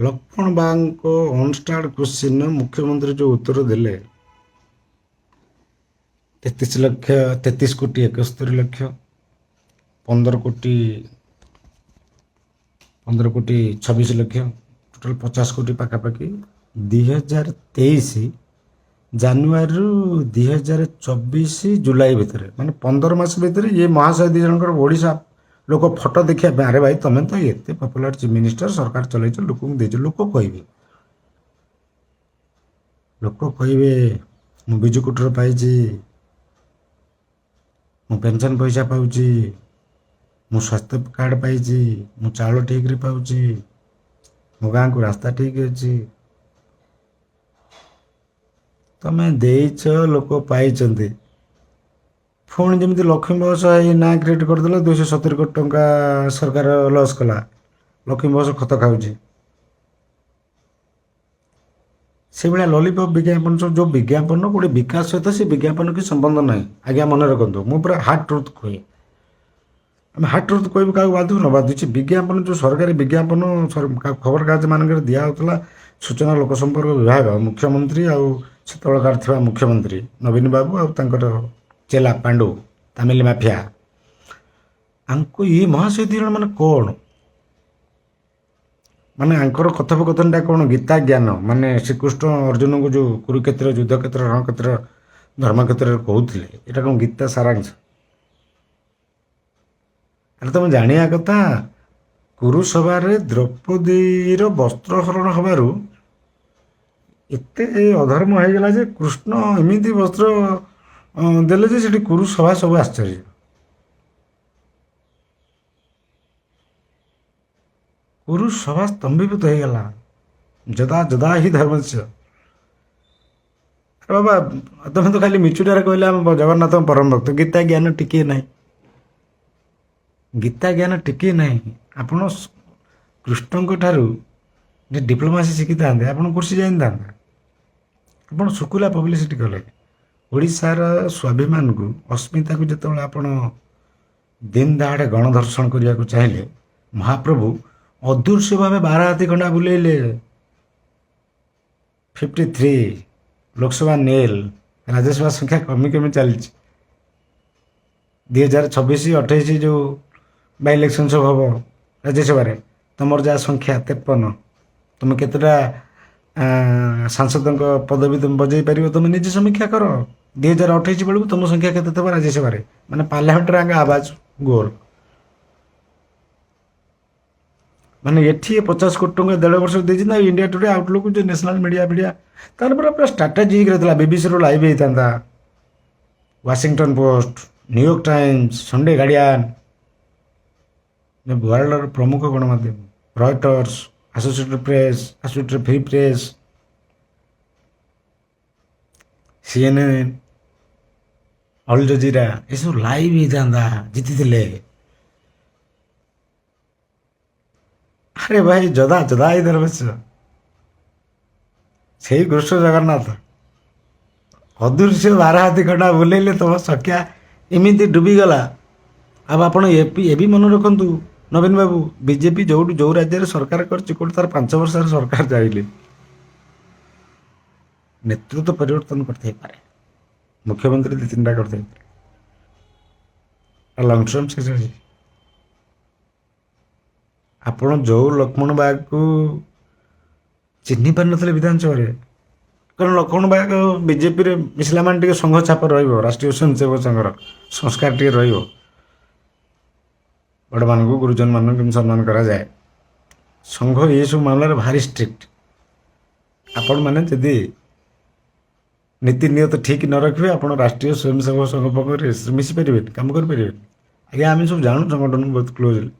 ଲକ୍ଷ୍ମଣ ବାଙ୍କ ଅନଷ୍ଟାର୍ଟ question ମୁଖ୍ୟମନ୍ତ୍ରୀ ଯେଉଁ ଉତ୍ତର ଦେଲେ 33,71,00,000 15,26,00,000 ଟୋଟାଲ 50 କୋଟି ପାଖାପାଖି 2023 ଜାନୁଆରୀରୁ 2024 ଜୁଲାଇ ଭିତରେ ମାନେ 15 ମାସ ଭିତରେ ଇଏ ମହାଶୟ ଦୁଇ ଜଣଙ୍କର ଓଡ଼ିଶା ଲୋକ ଫଟୋ ଦେଖିବା ପାଇଁ ଆରେ ଭାଇ ତମେ ତ ଏତେ ପପୁଲାର ଚିଫ୍ ମିନିଷ୍ଟର ସରକାର ଚଲେଇଛ ଲୋକଙ୍କୁ ଦେଇଛ ଲୋକ କହିବେ ମୁଁ ବିଜୁ କୁଟୀର ପାଇଛି ମୁଁ ପେନସନ୍ ପଇସା ପାଉଛି ମୁଁ ସ୍ୱାସ୍ଥ୍ୟ କାର୍ଡ଼ ପାଇଛି ମୁଁ ଚାଉଳ ଠିକ୍ରେ ପାଉଛି ମୋ ଗାଁକୁ ରାସ୍ତା ଠିକ୍ ଅଛି ତମେ ଦେଇଛ ଲୋକ ପାଇଛନ୍ତି ପୁଣି ଯେମିତି ଲକ୍ଷ୍ମୀ ବସ୍ ଏଇ ନାଁ କ୍ରିଏଟ୍ କରିଦେଲା 270 କୋଟି ଟଙ୍କା ସରକାର ଲସ୍ କଲା ଲକ୍ଷ୍ମୀ ବସ୍ ଖତ ଖାଉଛି ସେଇଭଳିଆ ଲଲିପପ୍ ବିଜ୍ଞାପନ ଯେଉଁ ବିଜ୍ଞାପନ ଗୋଟେ ବିକାଶ ସହିତ ସେ ବିଜ୍ଞାପନ କିଛି ସମ୍ବନ୍ଧ ନାହିଁ ଆଜ୍ଞା ମନେ ରଖନ୍ତୁ ମୁଁ ପୁରା ହାର୍ଡ଼ ଟ୍ରୁଥ୍ କୁହେ ଆମେ ହାର୍ଡ଼ ଟ୍ରୁଥ୍ କହିବୁ କାହାକୁ ବାଧୁ ନ ବାଧୁଛି ବିଜ୍ଞାପନ ଯେଉଁ ସରକାରୀ ବିଜ୍ଞାପନ ଖବରକାଗଜ ମାନଙ୍କରେ ଦିଆହେଉଥିଲା ସୂଚନା ଲୋକସମ୍ପର୍କ ବିଭାଗ ମୁଖ୍ୟମନ୍ତ୍ରୀ ଆଉ ସେତେବେଳକାର ଥିବା ମୁଖ୍ୟମନ୍ତ୍ରୀ ନବୀନ ବାବୁ ଆଉ ତାଙ୍କର ଚେଲା ପାଣ୍ଡୁ ତାମିଲ ମାଫିଆ ଆଙ୍କୁ ଇ ମହାଶୟ ଦୁଇ ଜଣ ମାନେ କ'ଣ ମାନେ ଆଙ୍କର କଥୋପକଥନଟା କ'ଣ ଗୀତା ଜ୍ଞାନ ମାନେ ଶ୍ରୀକୃଷ୍ଣ ଅର୍ଜୁନଙ୍କୁ ଯେଉଁ କୁରୁକ୍ଷେତ୍ର ଯୁଦ୍ଧକ୍ଷେତ୍ର ରଣକ୍ଷେତ୍ର ଧର୍ମକ୍ଷେତ୍ରରେ କହୁଥିଲେ ଏଇଟା କ'ଣ ଗୀତା ସାରାଂଶ ଆରେ ତମେ ଜାଣିବା କଥା କୁରୁସଭାରେ ଦ୍ରୌପଦୀର ବସ୍ତ୍ରହରଣ ହେବାରୁ ଏତେ ଅଧର୍ମ ହେଇଗଲା ଯେ କୃଷ୍ଣ ଏମିତି ବସ୍ତ୍ର ଦେଲେ ଯେ ସେଠି କୁରୁସଭା ସବୁ ଆଶ୍ଚର୍ଯ୍ୟ କୁରୁସଭା ସ୍ତମ୍ଭୀଭୂତ ହେଇଗଲା ଯଦା ଯଦା ହିଁ ଧର୍ମସ୍ୟ ଆରେ ବାବା ତମେ ତ ଖାଲି ମିଛୁଟାରେ କହିଲେ ଆମ ଜଗନ୍ନାଥଙ୍କ ପରମ ଭକ୍ତ ଗୀତା ଜ୍ଞାନ ଟିକିଏ ନାହିଁ ଗୀତା ଜ୍ଞାନ ଟିକିଏ ନାହିଁ ଆପଣ କୃଷ୍ଣଙ୍କ ଠାରୁ ଯେ ଡିପ୍ଲୋମାସି ଶିଖିଥାନ୍ତେ ଆପଣ କୁର୍ସି ଯାଇଥାନ୍ତେ ଆପଣ ଶୁକୁଲା ପବ୍ଲିସିଟି କଲେ ଓଡ଼ିଶାର ସ୍ୱାଭିମାନକୁ ଅସ୍ମିତାକୁ ଯେତେବେଳେ ଆପଣ ଦିନ ଦାହାଡ଼େ ଗଣଧର୍ଷଣ କରିବାକୁ ଚାହିଁଲେ ମହାପ୍ରଭୁ ଅଦୃଶ୍ୟ ଭାବେ 12 ହାତୀ ଖଣ୍ଡା ବୁଲେଇଲେ 53 ଲୋକସଭା ନେଲ୍ ରାଜ୍ୟସଭା ସଂଖ୍ୟା କମି କମି ଚାଲିଛି 2026-28 ଯେଉଁ ବାଇ ଇଲେକ୍ସନ୍ ସବୁ ହେବ ରାଜ୍ୟସଭାରେ ତୁମର ଯାହା ସଂଖ୍ୟା 53 ତୁମେ କେତେଟା ସାଂସଦଙ୍କ ପଦବୀ ତୁମେ ବଜାଇ ପାରିବ ତୁମେ ନିଜେ ସମୀକ୍ଷା କର 2028 ବେଳକୁ ତୁମ ସଂଖ୍ୟା କେତେ ଥିବ ରାଜ୍ୟସଭାରେ ମାନେ ପାର୍ଲାମେଣ୍ଟରେ ଆଗ ଆବାଜ ଗୋଲ ମାନେ ଏଠି 50 କୋଟି ଟଙ୍କା 1.5 ବର୍ଷ ଦେଇଛି ନା ଇଣ୍ଡିଆ ଟୁଡେ ଆଉଟଲୁକ୍ ଯେ ନ୍ୟାସନାଲ ମିଡ଼ିଆ ତାର ପୁରା ଷ୍ଟ୍ରାଟେଜିକ୍ରେ ଥିଲା ବିବିସିରୁ ଲାଇଭ୍ ହେଇଥାନ୍ତା Washington Post New York Times Sunday Guardian ୱାର୍ଲଡର ପ୍ରମୁଖ ଗଣମାଧ୍ୟମ Reuters Associated Press Associated Free Press CNN Al Jazeera ଏସବୁ ଲାଇଭ୍ ହେଇଥାନ୍ତା ଜିତିଥିଲେ ଆରେ ଭାଇ ଯଦା ଯଦା ହି ଧର୍ମସ୍ୟ ସେଇ କୃଷ୍ଣ ଜଗନ୍ନାଥ ଅଦୃଶ୍ୟ 12 ହାତୀ ଖଣ୍ଡା ବୁଲେଇଲେ ତମ ସଂଖ୍ୟା ଏମିତି ଡୁବିଗଲା ଆଉ ଆପଣ ଏ ବି ମନେ ରଖନ୍ତୁ ନବୀନ ବାବୁ ବିଜେପି ଯେଉଁ ରାଜ୍ୟରେ ସରକାର କରିଛି କୋଉଠି ତାର 5 ବର୍ଷର ସରକାର ଯାଇଲେ ନେତୃତ୍ୱ ପରିବର୍ତ୍ତନ କରିଥାଇପାରେ ମୁଖ୍ୟମନ୍ତ୍ରୀ 2-3ଟା କରିଥାଇପାରେ ଲଙ୍ଗ ଟର୍ମ ଶେଷ ଅଛି ଆପଣ ଯେଉଁ ଲକ୍ଷ୍ମଣ ବାଗକୁ ଚିହ୍ନି ପାରିନଥିଲେ ବିଧାନସଭାରେ କାରଣ ଲକ୍ଷ୍ମଣ ବାଗ ବିଜେପିରେ ମିଶିଲା ମାନେ ଟିକେ ସଂଘ ଛାପ ରହିବ ରାଷ୍ଟ୍ରୀୟ ସ୍ୱୟଂସେବକ ସଂଘର ସଂସ୍କାର ଟିକେ ରହିବ ବଡ଼ମାନଙ୍କୁ ଗୁରୁଜନମାନଙ୍କୁ କେମିତି ସମ୍ମାନ କରାଯାଏ ସଂଘ ଏସବୁ ମାମଲାରେ ଭାରି ଷ୍ଟ୍ରିକ୍ଟ ଆପଣମାନେ ଯଦି ନୀତି ନିୟତ ଠିକ୍ ନ ରଖିବେ ଆପଣ ରାଷ୍ଟ୍ରୀୟ ସ୍ୱୟଂସେବକ ସଂଘ ପାଖରେ ମିଶିପାରିବେନି କାମ କରିପାରିବେନି ଆଜ୍ଞା ଆମେ ସବୁ ଜାଣୁ ସଂଗଠନକୁ ବହୁତ କ୍ଲୋଜଲି